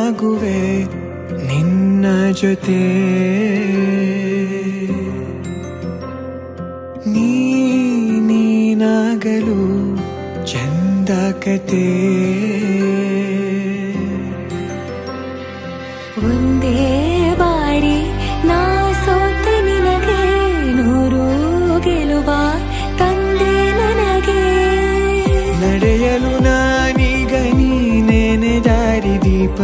ನಾಗುವೆ ನಿನ್ನ ಜೊತೆ ನೀನಾಗಲು ಚಂದ ಕತೆ ಒಂದೇ ಬಾರಿ ನಾ ಸೋತ ನಿನಗೆ ನೂರು ಗೆಲುವ ತಂದೆ ನನಗೆ ನಡೆಯಲು ನಾನೀಗ ನೀನೇನೆ ದಾರಿ ದೀಪ